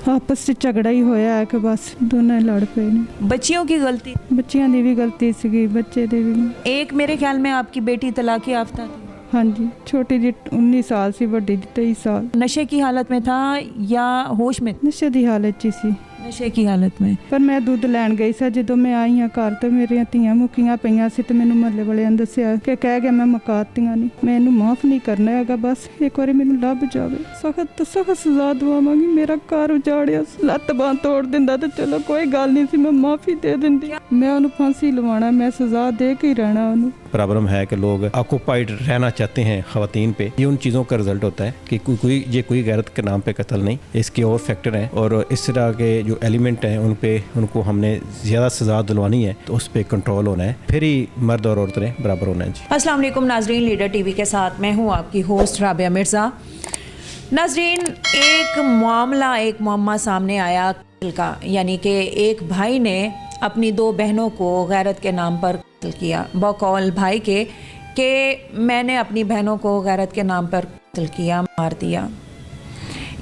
आपस च झगड़ा ही होया है कि बस दोनों ही लड़ पे ने। बच्चियों की गलती? बच्चियां दी भी गलती सी, बच्चे दे भी। एक मेरे ख्याल में आपकी बेटी तलाक याफ्ता थी। हाँ जी, छोटी जी 19 साल सी, बड़ी जी 23 साल। नशे की हालत में था या होश में? नशे दी हालत च सी। नशे की हालत में। पर मैं दुੱਧ लैन गई सा, जो मैं आई हाँ घर तो मेरिया ਧੀਆਂ मुक्कियां पईयां सी ते मैनू महल्ले वालियां ने दस्सिया कि कह गया मैं मुकातियां नहीं, मैं इनू माफ़ नहीं करना हैगा, बस एक बार मैनू लभ जावे, सख्त तो सख्त सजा दवावांगी। मेरा घर उजाड़िया, लत्त बांह तोड़ दिंदा तो चलो कोई गल नहीं सी, मैं माफ़ी दे दिंदी। मैं उन्हें फांसी लवाना, मैं सजा दे के ही रहना उन्हें। प्रॉब्लम है कि लोग ऑक्यूपाइड रहना चाहते हैं ख़वातीन पे, ये उन चीज़ों का रिजल्ट होता है कि कोई गैरत के नाम पे कत्ल नहीं, इसके और फैक्टर हैं और इस तरह के जो एलिमेंट हैं उनको हमने ज़्यादा सज़ा दिलवानी है तो उस पर कंट्रोल होना है, फिर ही मर्द और औरतें बराबर होना है। जी अस्सलाम वालेकुम नाजरीन, लीडर टीवी के साथ मैं हूँ आपकी होस्ट राबिया मिर्ज़ा। नाजरीन, एक मामला सामने आया का, यानी कि एक भाई ने अपनी दो बहनों को गैरत के नाम पर कत्ल किया। बकौल भाई के कि मैंने अपनी बहनों को गैरत के नाम पर कत्ल किया, मार दिया।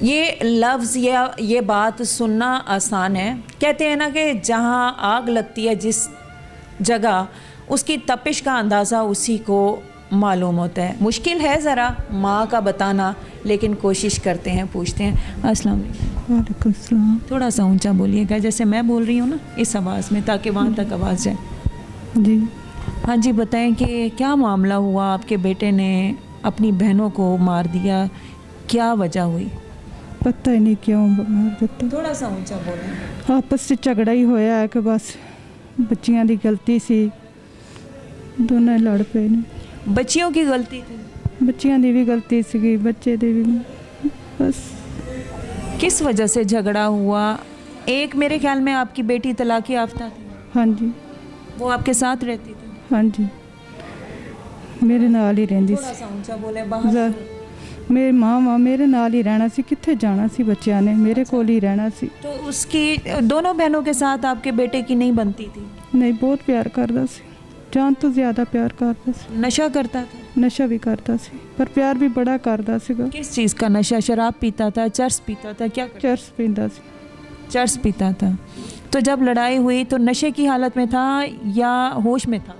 ये लफ्ज़ या ये बात सुनना आसान है। कहते हैं ना कि जहाँ आग लगती है जिस जगह, उसकी तपिश का अंदाज़ा उसी को मालूम होता है। मुश्किल है ज़रा माँ का बताना, लेकिन कोशिश करते हैं, पूछते हैं। अस्सलाम वालेकुम सलाम। थोड़ा सा ऊंचा बोलिएगा, जैसे मैं बोल रही हूँ ना, इस आवाज़ में, ताकि वहाँ तक आवाज़ जाए। जी हाँ जी, बताएं कि क्या मामला हुआ, आपके बेटे ने अपनी बहनों को मार दिया, क्या वजह हुई? पता ही नहीं क्यों मार दिता। थोड़ा सा ऊंचा बोलें। आपस च झगड़ा ही होया है कि बस बच्चियां दी गलती सी, दोनों ही लड़ पे ने। बच्चियों की गलती थी? बच्चियां दी भी गलती सी, बच्चे दे भी। बस किस वजह से झगड़ा हुआ? एक मेरे ख्याल में आपकी बेटी तलाक याफ्ता थी। हाँ जी। वो आपके साथ रहती थी? हाँ जी, मेरे नाल ही रहंदी थोड़ा सी। सा ऊंचा बोले, बाहर। मेरी माँ मेरे नाल ही रहना सी, कित्थे जाना सी, बच्चियां ने मेरे कोल ही रहना सी। तो उसकी दोनों बहनों के साथ आपके बेटे की नहीं बनती थी? नहीं, बहुत प्यार करता सी, जान तो ज़्यादा प्यार करता सी। नशा करता था? नशा भी करता सी, पर प्यार भी बड़ा करता सीगा। किस चीज़ का नशा? शराब पीता था, चर्स पीता था, क्या करता? चर्स पींदा सी। चर्स पीता था। तो जब लड़ाई हुई तो नशे की हालत में था या होश में था?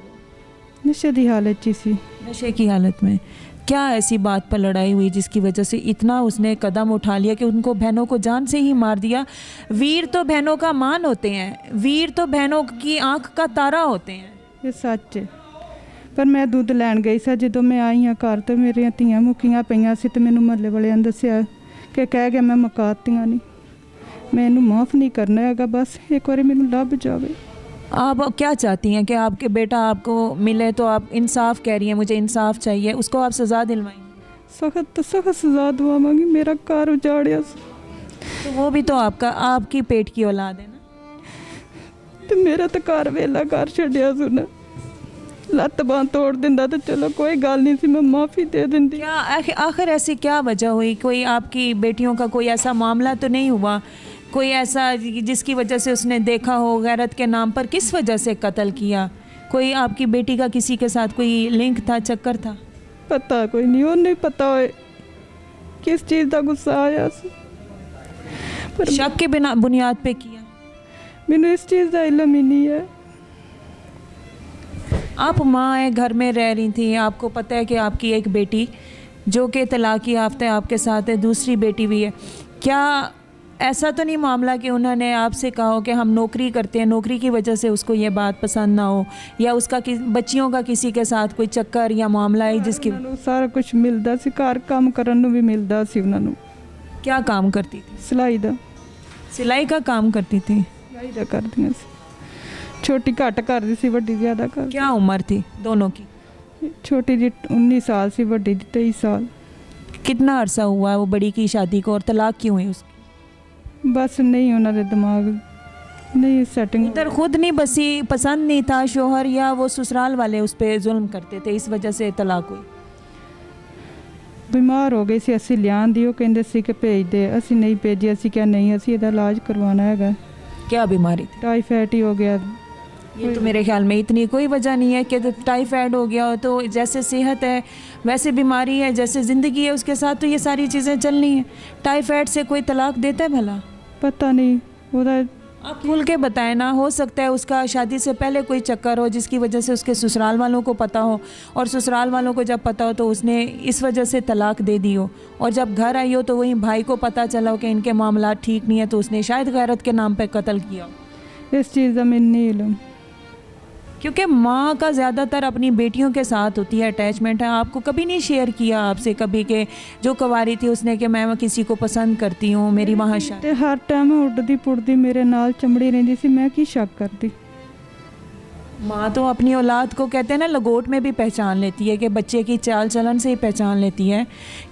नशे दी हालत ची सी। नशे की हालत में। क्या ऐसी बात पर लड़ाई हुई जिसकी वजह से इतना उसने कदम उठा लिया कि उनको बहनों को जान से ही मार दिया? वीर तो बहनों का मान होते हैं, वीर तो बहनों की आंख का तारा होते हैं। ये सच है। पर मैं दुੱਧ लैन गई सा, जो मैं आई हाँ घर तो मेरिया ਧੀਆਂ मुक्कियां पईयां सी ते मैनू महल्ले वालियां ने दस्सिया कि कह गया मैं मुकातियां नहीं, मैं इनू माफ़ नहीं करना हैगा, बस एक बार मैनू लभ जावे। आप क्या चाहती हैं कि आपके बेटा आपको मिले? तो आप इंसाफ कह रही हैं, मुझे इंसाफ चाहिए, उसको आप सज़ा दिलवाएंगे? सख्त तो सख्त सजा दवावांगी। मेरा घर उजाड़िया, तो वो भी तो आपकी पेट की औलाद है ना। तो मेरा तो घर वेला कर छड्डिया सुन, लत्त बांह तोड़ दिंदा तो चलो कोई गल नहीं सी, मैं माफ़ी दे दिंदी। क्या आखिर ऐसी क्या वजह हुई? कोई आपकी बेटियों का कोई ऐसा मामला तो नहीं हुआ, कोई ऐसा जिसकी वजह से उसने देखा हो गैरत के नाम पर? किस वजह से कत्ल किया? कोई आपकी बेटी का किसी के साथ कोई लिंक था, चक्कर था? पता कोई नहीं, उन्हें पता होए किस चीज़ का गुस्सा आया सी, पर शक के बिना बुनियाद पे किया? मैनू इस चीज़ का इल्म ही नहीं है। आप माँ है, घर में रह रही थी, आपको पता है कि आपकी एक बेटी जो कि तलाक याफ्ता आपके साथ है, दूसरी बेटी भी है। क्या ऐसा तो नहीं मामला कि उन्होंने आपसे कहा हो कि हम नौकरी करते हैं, नौकरी की वजह से उसको ये बात पसंद ना हो, या उसका बच्चियों का किसी के साथ कोई चक्कर या मामला है जिसकी? सारा कुछ मिलता सी, घर काम करन नूं भी मिलता सी उन्होंने। क्या काम करती थी? सिलाई दा। सिलाई का काम करती थी? सिलाई दा करदियां सी। छोटी घट करदी सी, बड़ी ज़्यादा कर। क्या उम्र थी दोनों की? छोटी जी 19 साल सी, बड़ी जी 23 साल। कितना अरसा हुआ वो बड़ी की शादी को, और तलाक क्यों हुई उसकी? बस नहीं, उन्होंने दिमाग नहीं सेटिंग। इधर खुद नहीं बसी, पसंद नहीं था शोहर, या वो ससुराल वाले उस पर जुल्म करते थे, इस वजह से तलाक हुई? बीमार हो गई सी, असी लियान दी, कहंदे सी कि भेज दे, असी नहीं भेजी। असी क्या नहीं, असी इहदा इलाज करवाना हैगा। क्या बीमारी थी? टाइफाइड ही हो गया। ये तो मेरे ख्याल में इतनी कोई वजह नहीं है कि टाइफाइड हो गया हो तो जैसे सेहत है वैसे बीमारी है, जैसे ज़िंदगी है उसके साथ तो ये सारी चीज़ें चलनी है। टाइफाइड से कोई तलाक देता है भला? पता नहीं ਉਹਦਾ आप खुल के बताएं ना, हो सकता है उसका शादी से पहले कोई चक्कर हो जिसकी वजह से उसके ससुराल वालों को पता हो, और ससुराल वालों को जब पता हो तो उसने इस वजह से तलाक दे दी हो, और जब घर आई हो तो वहीं भाई को पता चला हो कि इनके मामला ठीक नहीं है, तो उसने शायद गैरत के नाम पे कत्ल किया हो। इस चीज़ का मैंने नहीं इल्म, क्योंकि माँ का ज़्यादातर अपनी बेटियों के साथ होती है अटैचमेंट है। आपको कभी नहीं शेयर किया आपसे कभी के जो कुंवारी थी उसने कि मैं किसी को पसंद करती हूँ, मेरी वहाँ शादी। ਤੇ ਹਰ ਟਾਈਮ ਉੱਡਦੀ ਪੁੱਡਦੀ ਮੇਰੇ ਨਾਲ ਚੰਬੜੀ ਰਹਿੰਦੀ ਸੀ, ਮੈਂ ਕੀ ਸ਼ੱਕ ਕਰਦੀ। माँ तो अपनी औलाद को कहते हैं ना लगोट में भी पहचान लेती है, कि बच्चे की चाल चलन से ही पहचान लेती है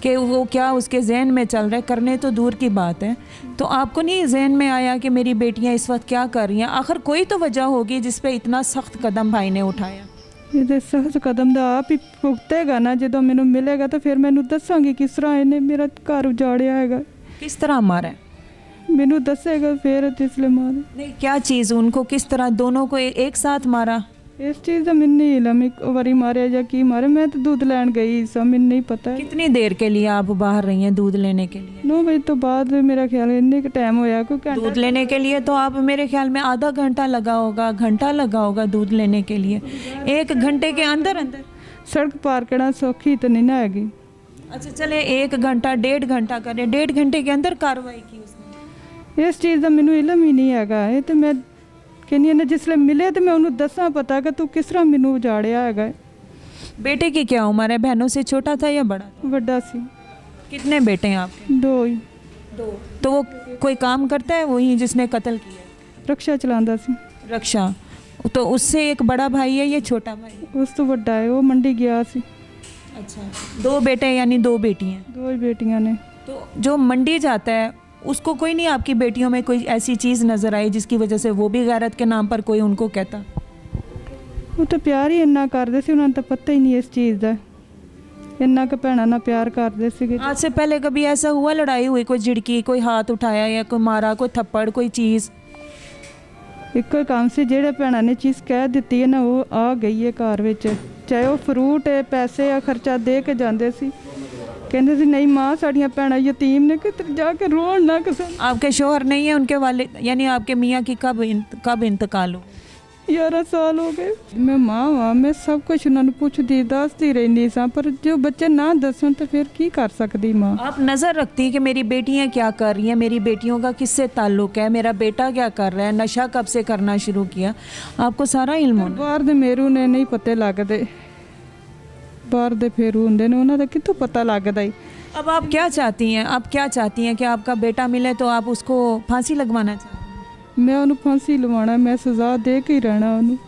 कि वो क्या उसके जहन में चल रहा है, करने तो दूर की बात है। तो आपको नहीं जहन में आया कि मेरी बेटियाँ इस वक्त क्या कर रही हैं? आखिर कोई तो वजह होगी जिस पे इतना सख्त कदम भाई ने उठाया। ਇਹਦੇ ਸਖਤ ਕਦਮ ਦਾ ਆਪ ਹੀ ਭੁਗਤੇਗਾ ਨਾ, ਜਦੋਂ ਮੈਨੂੰ ਮਿਲੇਗਾ ਤਾਂ ਫਿਰ ਮੈਨੂੰ ਦੱਸਾਂਗੀ ਕਿਸ ਤਰ੍ਹਾਂ ਇਹਨੇ ਮੇਰਾ ਘਰ ਉਜਾੜਿਆ ਹੈਗਾ। किस तरह मारा है? ਮੈਨੂੰ ਦੱਸੇਗਾ ਫਿਰ ਜਿਸਲੇ ਮਾਰੇ। नहीं, क्या चीज़ उनको किस तरह दोनों को एक साथ मारा? ਇਸ ਚੀਜ਼ ਦਾ ਮੈਨੂੰ ਨਹੀਂ ਇਲਮ, ਇੱਕ ਵਾਰੀ ਮਾਰਿਆ ਜਾਂ ਕੀ ਮਾਰੇ। ਮੈਂ ਤਾਂ दूध ਲੈਣ गई ਸਾਂ, ਮੈਨੂੰ नहीं पता। कितनी देर के लिए आप बाहर रही हैं दूध लेने के लिए? 9 ਵਜੇ ਤੋਂ ਬਾਅਦ मेरा ख्याल ਇੰਨੇ ਕੁ टाइम होया, कोई घंटा। दूध लेने के लिए तो आप मेरे ख्याल में आधा घंटा लगा होगा, घंटा लगा होगा दूध लेने के लिए। 1 घंटे के अंदर अंदर सड़क पार करना सौखी तो नहीं ना हैगी। अच्छा चले 1 घंटा 1.5 घंटा करें, 1.5 घंटे के अंदर कार्रवाई की उसने। इस चीज़ का मैनू इलम ही नहीं हैगा। ये तो मैं कहनी ना जिसले मिले तो मैं उन्होंने दसा पता कि तू किस तरह मैनू उजाड़िया हैगा। बेटे की क्या उम्र है? बहनों से छोटा था या बड़ा? वड्डा सी। कितने बेटे हैं आपके? 2 ही। 2। तो वो कोई काम करता है वही जिसने कत्ल किया? रक्षा चलांदा सी। रक्षा। तो उससे एक बड़ा भाई है या छोटा भाई? उस तो वड्डा है, वो मंडी गया सी। अच्छा, 2 बेटे यानी 2 बेटियाँ? 2 ही बेटियां ने। तो जो मंडी जाता है उसको कोई नहीं आपकी बेटियों में कोई ऐसी चीज़ नज़र आई जिसकी वजह से वो भी गैरत के नाम पर कोई उनको कहता? वो तो प्यार ही इन्ना करते सी, उन्हें तो पता ही नहीं इस चीज़ का। इन्ना के भैणा ना प्यार करते सी। आज से पहले कभी ऐसा हुआ लड़ाई हुई, कोई झिड़की, कोई हाथ उठाया या कोई मारा, कोई थप्पड़, कोई चीज़? इको काम से जेड़े भैणा ने चीज़ कह दी है ना, वो आ गई है घर विच। चाहे वो फ्रूट है, पैसे या खर्चा दे के जाते सी, कहते सी नहीं माँ साड़ियाँ भैणा यतीम ने, कि जाके रोन ना किसी। आपके शोहर नहीं है, उनके वाले यानी आपके मियाँ की कब इंतकाल हो? 11 साल हो गए। मैं माँ हाँ, मैं सब कुछ उन्होंने पूछती दसती रहनी सा, पर जो बच्चे ना दसन तो फिर की कर सकती माँ। आप नज़र रखती हैं कि मेरी बेटियाँ क्या कर रही हैं, मेरी बेटियों का किससे ताल्लुक़ है, मेरा बेटा क्या कर रहा है, नशा कब से करना शुरू किया, आपको सारा इल्म होना। बाहर दे मेरू ने नहीं पते लगते, बाहर दे फेरू होंगे ने, उन्होंने कितों पता लगता ही। अब आप क्या चाहती हैं? आप क्या चाहती हैं कि आपका बेटा मिले तो आप उसको फांसी लगवाना चाहती हैं? मैं उन्हें फांसी लवाना, मैं सज़ा दे के ही रहना, उन्हें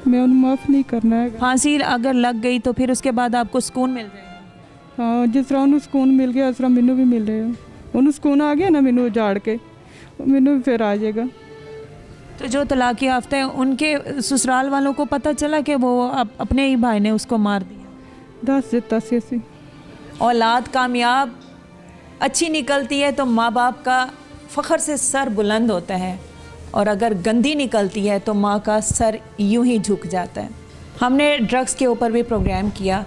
मैं उन्हें माफ़ नहीं करना है। फांसी अगर लग गई तो फिर उसके बाद आपको सुकून मिल जाएगा? हाँ, जिस तरह उन्हें सुकून मिल गया उस तरह मैनू भी मिलेगा। उन्हें सुकून आ गया ना मैनू उजाड़ के, मैनू भी फिर आ जाएगा। तो जो तलाक याफ्ता है उनके ससुराल वालों को पता चला कि वो अपने ही भाई ने उसको मार दिया? दस दिता सी असी। औलाद कामयाब अच्छी निकलती है तो माँ बाप का फ़ख्र से सर बुलंद होता है, और अगर गंदी निकलती है तो माँ का सर यूं ही झुक जाता है। हमने ड्रग्स के ऊपर भी प्रोग्राम किया,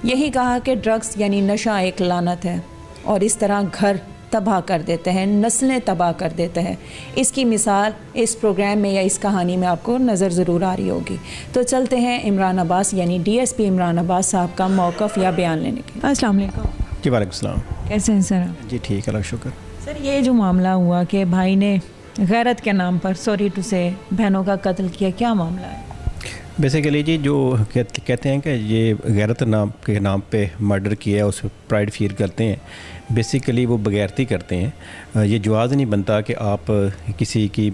यही कहा कि ड्रग्स यानी नशा एक लानत है, और इस तरह घर तबाह कर देते हैं, नस्लें तबाह कर देते हैं। इसकी मिसाल इस प्रोग्राम में या इस कहानी में आपको नज़र ज़रूर आ रही होगी। तो चलते हैं इमरान अब्बास यानी DSP इमरान अब्बास साहब का मौक़िफ़ या बयान लेने के। अस्सलाम वालेकुम। जी वालेकुम सलाम। कैसे हैं सर? जी ठीक है, अल्लाह का शुक्र। सर ये जो मामला हुआ कि भाई ने गैरत के नाम पर, सॉरी टू से, बहनों का कत्ल किया, क्या मामला है? बेसिकली जी जो कहते हैं कि ये गैरत नाम के नाम पे मर्डर किया है, उस पर प्राइड फील करते हैं, बेसिकली वो बगैरती करते हैं। ये जवाज़ नहीं बनता कि आप किसी की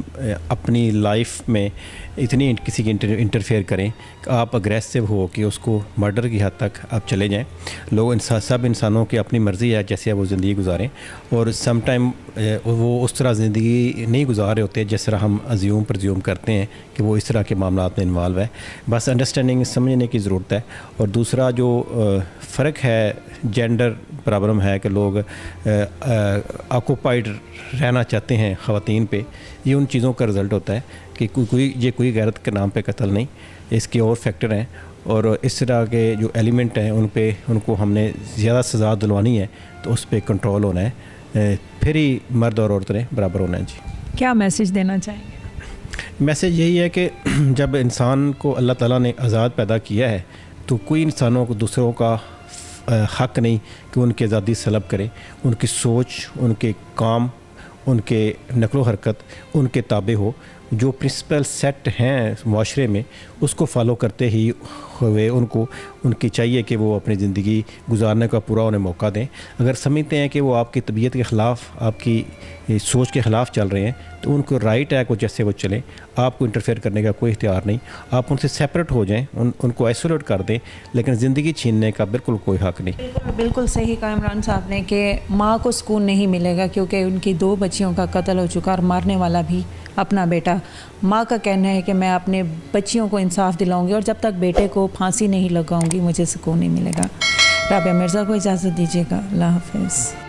अपनी लाइफ में इतनी किसी की इंटरफेयर करें कि आप अग्रेसिव हो कि उसको मर्डर की हद तक आप चले जाएं। लोग सब इंसानों की अपनी मर्ज़ी है जैसे वो ज़िंदगी गुजारें, और सम टाइम वो उस तरह ज़िंदगी नहीं गुजार रहे होते जिस तरह हम प्रज्यूम करते हैं कि वो इस तरह के मामला में इन्वॉल्व है। बस अंडरस्टैंडिंग समझने की ज़रूरत है। और दूसरा जो फ़र्क है, जेंडर प्रॉब्लम है कि लोग ऑक्यूपाइड रहना चाहते हैं ख़वातीन पे, ये उन चीज़ों का रिज़ल्ट होता है कि कोई गैरत के नाम पे कत्ल नहीं, इसके और फैक्टर हैं। और इस तरह के जो एलिमेंट हैं उनको हमने ज़्यादा सज़ा दिलवानी है तो उस पर कंट्रोल होना है। फिर ही मर्द और औरत ने बराबर होना है जी। क्या मैसेज देना चाहेंगे? मैसेज यही है कि जब इंसान को अल्लाह ताला ने आज़ाद पैदा किया है तो कोई इंसानों को दूसरों का हक़ नहीं कि उनकी आज़ादी सलब करे। उनकी सोच, उनके काम, उनके नकलो हरकत उनके ताबे हो। जो प्रिंसिपल सेट हैं माशरे में उसको फॉलो करते ही हुए उनकी चाहिए कि वो अपनी ज़िंदगी गुजारने का पूरा उन्हें मौका दें। अगर समझते हैं कि वो आपकी तबीयत के ख़िलाफ़, आपकी सोच के ख़िलाफ़ चल रहे हैं तो उनको राइट है को जैसे वो चलें, आपको इंटरफेयर करने का कोई इख्तियार नहीं। आप उनसे सेपरेट हो जाएं, उनको आइसोलेट कर दें, लेकिन ज़िंदगी छीनने का बिल्कुल कोई हक़ नहीं। बिल्कुल सही कहा इमरान साहब ने कि माँ को सुकून नहीं मिलेगा क्योंकि उनकी 2 बच्चियों का कत्ल हो चुका और मारने वाला भी अपना बेटा। माँ का कहना है कि मैं अपने बच्चियों को इंसाफ दिलाऊंगी और जब तक बेटे को फांसी नहीं लगाऊंगी मुझे सुकून नहीं मिलेगा। राबिया मिर्ज़ा को इजाज़त दीजिएगा। अल्लाह हाफ़िज़।